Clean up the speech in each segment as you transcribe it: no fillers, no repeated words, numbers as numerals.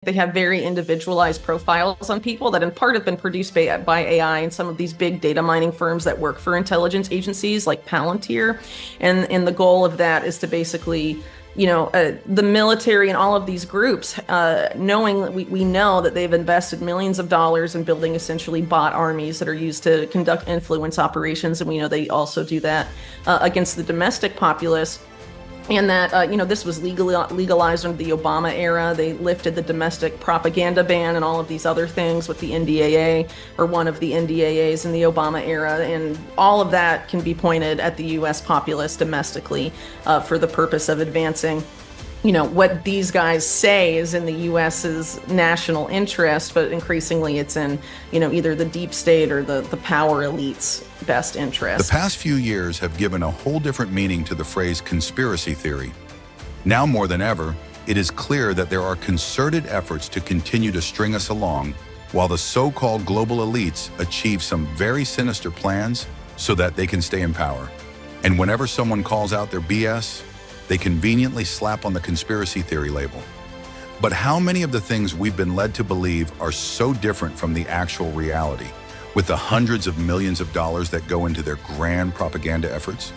They have very individualized profiles on people that in part have been produced by AI and some of these big data mining firms that work for intelligence agencies like Palantir. And the goal of that is to basically, the military and all of these groups, knowing we know that they've invested millions of dollars in building essentially bot armies that are used to conduct influence operations. And we know they also do that against the domestic populace. And that, this was legalized under the Obama era. They lifted the domestic propaganda ban and all of these other things with the NDAA, or one of the NDAAs in the Obama era. And all of that can be pointed at the U.S. populace domestically for the purpose of advancing, what these guys say is in the U.S.'s national interest, but increasingly it's in, either the deep state or the power elite's best interest. The past few years have given a whole different meaning to the phrase conspiracy theory. Now more than ever, it is clear that there are concerted efforts to continue to string us along while the so-called global elites achieve some very sinister plans so that they can stay in power. And whenever someone calls out their BS, they conveniently slap on the conspiracy theory label. But how many of the things we've been led to believe are so different from the actual reality, with the hundreds of millions of dollars that go into their grand propaganda efforts?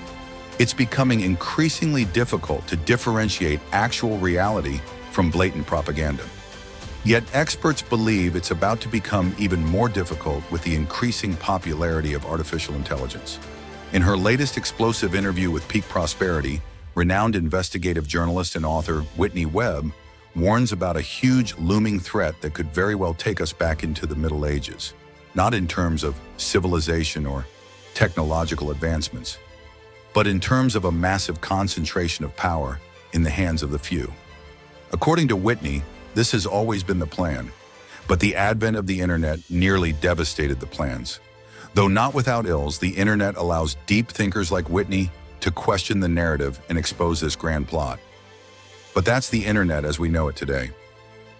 It's becoming increasingly difficult to differentiate actual reality from blatant propaganda. Yet experts believe it's about to become even more difficult with the increasing popularity of artificial intelligence. In her latest explosive interview with Peak Prosperity, renowned investigative journalist and author Whitney Webb warns about a huge looming threat that could very well take us back into the Middle Ages, not in terms of civilization or technological advancements, but in terms of a massive concentration of power in the hands of the few. According to Whitney, this has always been the plan, but the advent of the internet nearly devastated the plans. Though not without ills, the internet allows deep thinkers like Whitney to question the narrative and expose this grand plot. But that's the internet as we know it today.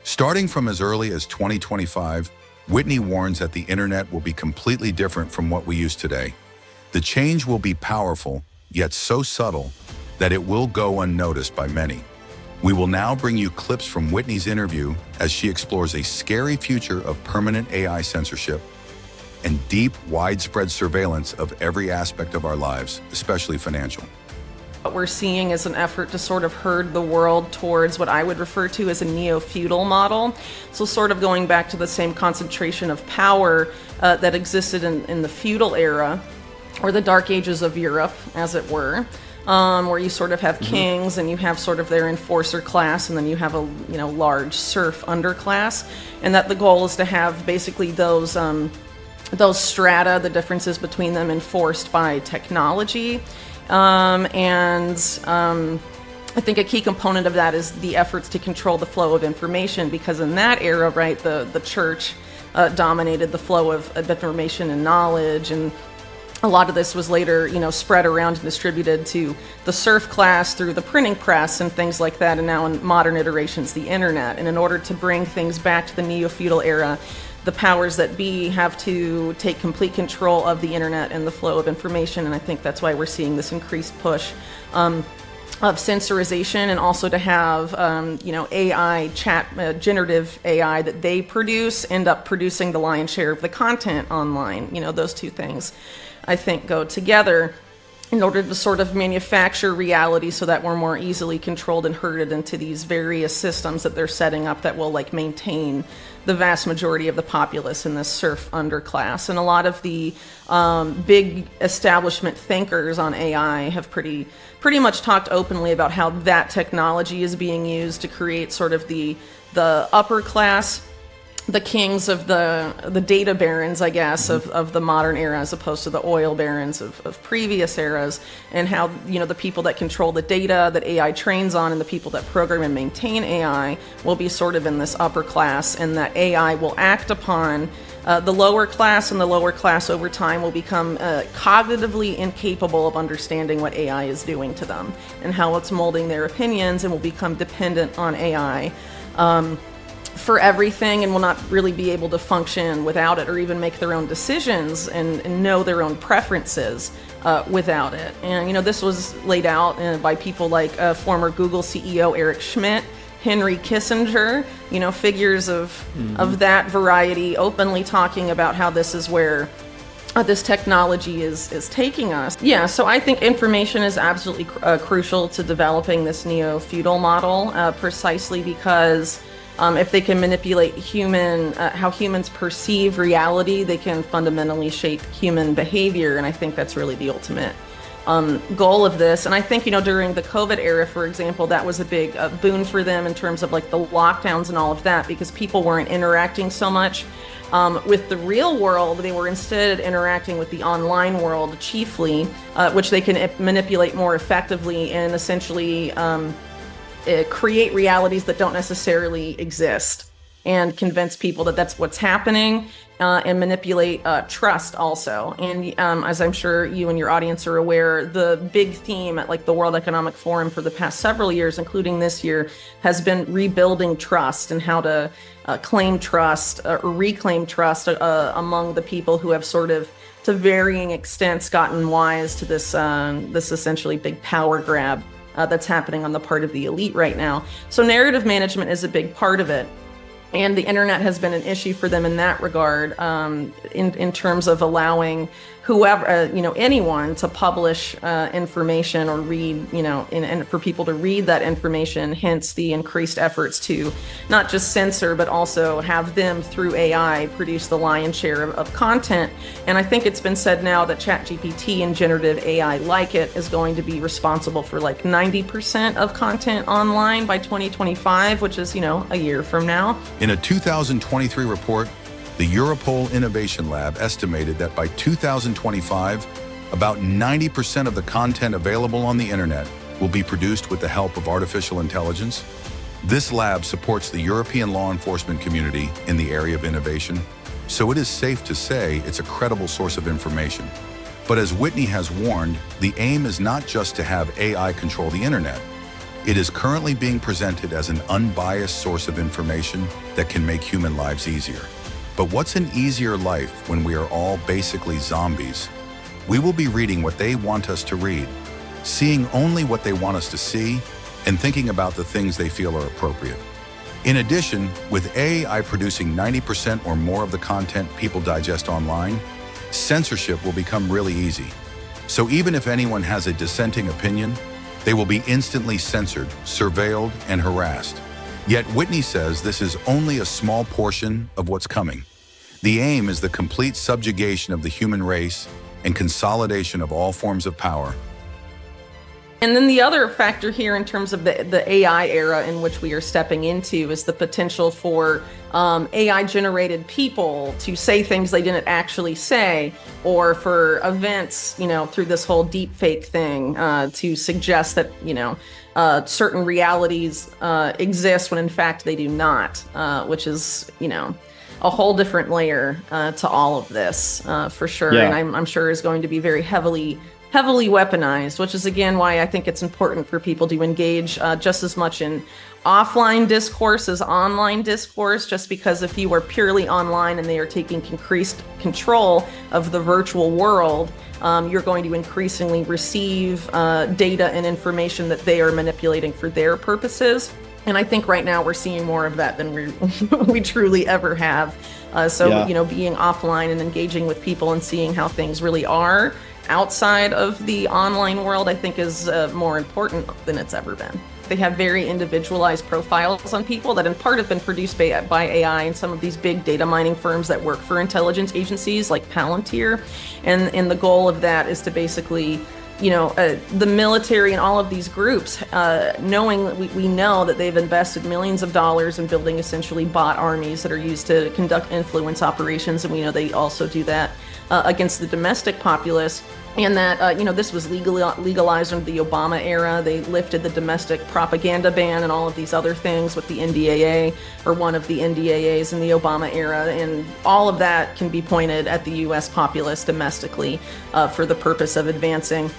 Starting from as early as 2025, Whitney warns that the internet will be completely different from what we use today. The change will be powerful, yet so subtle that it will go unnoticed by many. We will now bring you clips from Whitney's interview as she explores a scary future of permanent AI censorship and deep, widespread surveillance of every aspect of our lives, especially financial. What we're seeing is an effort to sort of herd the world towards what I would refer to as a neo-feudal model. So sort of going back to the same concentration of power that existed in the feudal era, or the dark ages of Europe, as it were, where you sort of have kings and you have sort of their enforcer class, and then you have a large serf underclass, and that the goal is to have basically those strata, the differences between them, enforced by technology. I think a key component of that is the efforts to control the flow of information, because in that era, right, the church dominated the flow of information and knowledge, and a lot of this was later, spread around and distributed to the serf class through the printing press and things like that, and now in modern iterations, the internet. And in order to bring things back to the neo-feudal era, the powers that be have to take complete control of the internet and the flow of information. And I think that's why we're seeing this increased push of censorization, and also to have, AI, generative AI that they produce end up producing the lion's share of the content online. Those two things, I think, go together in order to sort of manufacture reality so that we're more easily controlled and herded into these various systems that they're setting up that will maintain the vast majority of the populace in this serf underclass. And a lot of the big establishment thinkers on AI have pretty much talked openly about how that technology is being used to create sort of the upper class, the kings of the data barons, I guess, of the modern era, as opposed to the oil barons of previous eras, and how, the people that control the data that AI trains on and the people that program and maintain AI will be sort of in this upper class, and that AI will act upon the lower class, and the lower class over time will become cognitively incapable of understanding what AI is doing to them and how it's molding their opinions, and will become dependent on AI for everything, and will not really be able to function without it, or even make their own decisions and know their own preferences without it. And this was laid out by people like former Google CEO Eric Schmidt, Henry Kissinger, figures of that variety openly talking about how this is where this technology is taking us. Yeah, so I think information is absolutely crucial to developing this neo-feudal model, precisely because if they can manipulate how humans perceive reality, they can fundamentally shape human behavior, and I think that's really the ultimate goal of this. And I think, during the COVID era, for example, that was a big boon for them in terms of like the lockdowns and all of that, because people weren't interacting so much with the real world. They were instead interacting with the online world chiefly, which they can manipulate more effectively and essentially create realities that don't necessarily exist and convince people that that's what's happening, and manipulate trust also. And as I'm sure you and your audience are aware, the big theme at like the World Economic Forum for the past several years, including this year, has been rebuilding trust and how to claim trust or reclaim trust among the people who have sort of, to varying extents, gotten wise to this essentially big power grab that's happening on the part of the elite right now. So narrative management is a big part of it. And the internet has been an issue for them in that regard, in terms of allowing whoever, anyone to publish information or read, and for people to read that information, hence the increased efforts to not just censor, but also have them through AI produce the lion's share of content. And I think it's been said now that ChatGPT and generative AI like it is going to be responsible for like 90% of content online by 2025, which is, a year from now. In a 2023 report, the Europol Innovation Lab estimated that by 2025, about 90% of the content available on the internet will be produced with the help of artificial intelligence. This lab supports the European law enforcement community in the area of innovation, so it is safe to say it's a credible source of information. But as Whitney has warned, the aim is not just to have AI control the internet. It is currently being presented as an unbiased source of information that can make human lives easier. But what's an easier life when we are all basically zombies? We will be reading what they want us to read, seeing only what they want us to see, and thinking about the things they feel are appropriate. In addition, with AI producing 90% or more of the content people digest online, censorship will become really easy. So even if anyone has a dissenting opinion, they will be instantly censored, surveilled, and harassed. Yet Whitney says this is only a small portion of what's coming. The aim is the complete subjugation of the human race and consolidation of all forms of power. And then the other factor here in terms of the AI era in which we are stepping into is the potential for AI-generated people to say things they didn't actually say, or for events, through this whole deep fake thing, to suggest that, certain realities exist when in fact they do not, which is, a whole different layer to all of this, for sure. Yeah. And I'm sure is going to be very heavily weaponized, which is again why I think it's important for people to engage just as much in offline discourse as online discourse, just because if you are purely online and they are taking increased control of the virtual world, you're going to increasingly receive data and information that they are manipulating for their purposes. And I think right now we're seeing more of that than we truly ever have. Being offline and engaging with people and seeing how things really are outside of the online world, I think is more important than it's ever been. They have very individualized profiles on people that in part have been produced by AI and some of these big data mining firms that work for intelligence agencies like Palantir. And the goal of that is to basically, the military and all of these groups, we know that they've invested millions of dollars in building essentially bot armies that are used to conduct influence operations. And we know they also do that against the domestic populace. And that, this was legalized under the Obama era. They lifted the domestic propaganda ban and all of these other things with the NDAA, or one of the NDAAs in the Obama era. And all of that can be pointed at the U.S. populace domestically for the purpose of advancing,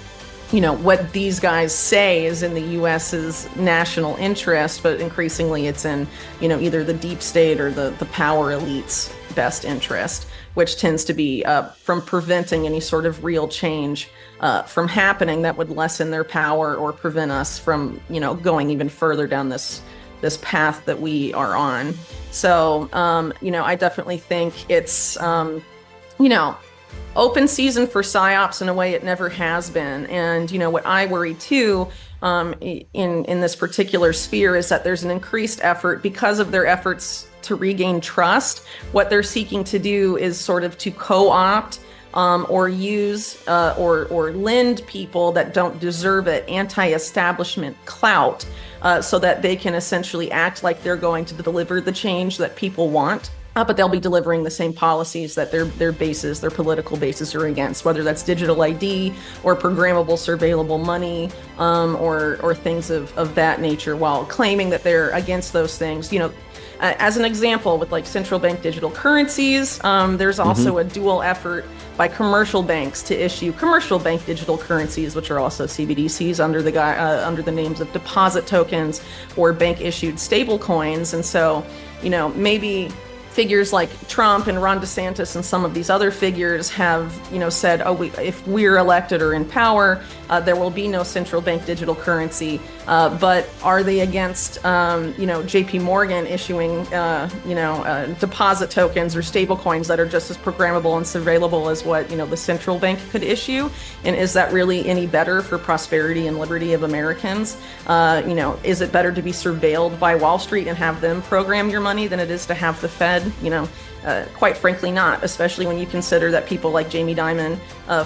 what these guys say is in the U.S.'s national interest, but increasingly it's in, either the deep state or the power elite's best interest, which tends to be from preventing any sort of real change from happening that would lessen their power or prevent us from, going even further down this this path that we are on. So, I definitely think it's, open season for psyops in a way it never has been. And, what I worry too, in this particular sphere is that there's an increased effort because of their efforts to regain trust. What they're seeking to do is sort of to co-opt or use or lend people that don't deserve it anti-establishment clout so that they can essentially act like they're going to deliver the change that people want. But they'll be delivering the same policies that their political bases are against, whether that's digital ID or programmable surveillable money or things of that nature, while claiming that they're against those things. As an example, with like central bank digital currencies, there's also a dual effort by commercial banks to issue commercial bank digital currencies, which are also CBDCs under the names of deposit tokens or bank issued stable coins. And so, maybe figures like Trump and Ron DeSantis and some of these other figures have, said, if we're elected or in power, there will be no central bank digital currency. But are they against, JP Morgan issuing, deposit tokens or stable coins that are just as programmable and surveillable as what, the central bank could issue? And is that really any better for prosperity and liberty of Americans? Is it better to be surveilled by Wall Street and have them program your money than it is to have the Fed? Quite frankly not, especially when you consider that people like Jamie Dimon,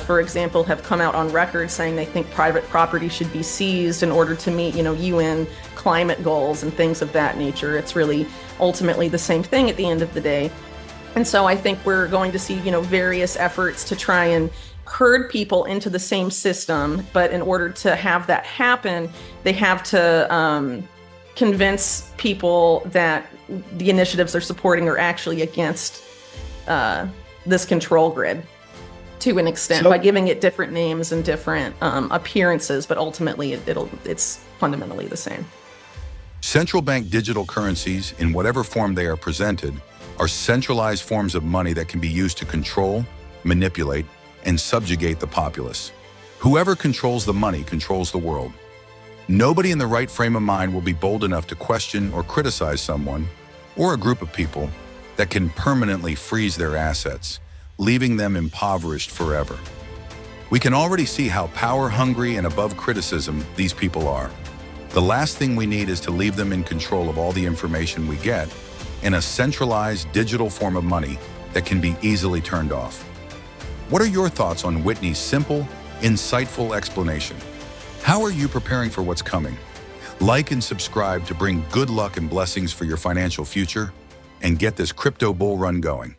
for example, have come out on record saying they think private property should be seized in order to meet, UN climate goals and things of that nature. It's really ultimately the same thing at the end of the day. And so I think we're going to see, various efforts to try and herd people into the same system. But in order to have that happen, they have to convince people that the initiatives they're supporting are actually against this control grid to an extent, by giving it different names and different appearances, but ultimately it's fundamentally the same. Central bank digital currencies, in whatever form they are presented, are centralized forms of money that can be used to control, manipulate, and subjugate the populace. Whoever controls the money controls the world. Nobody in the right frame of mind will be bold enough to question or criticize someone or a group of people that can permanently freeze their assets, leaving them impoverished forever. We can already see how power-hungry and above criticism these people are. The last thing we need is to leave them in control of all the information we get in a centralized digital form of money that can be easily turned off. What are your thoughts on Whitney's simple, insightful explanation? How are you preparing for what's coming? Like and subscribe to bring good luck and blessings for your financial future, and get this crypto bull run going.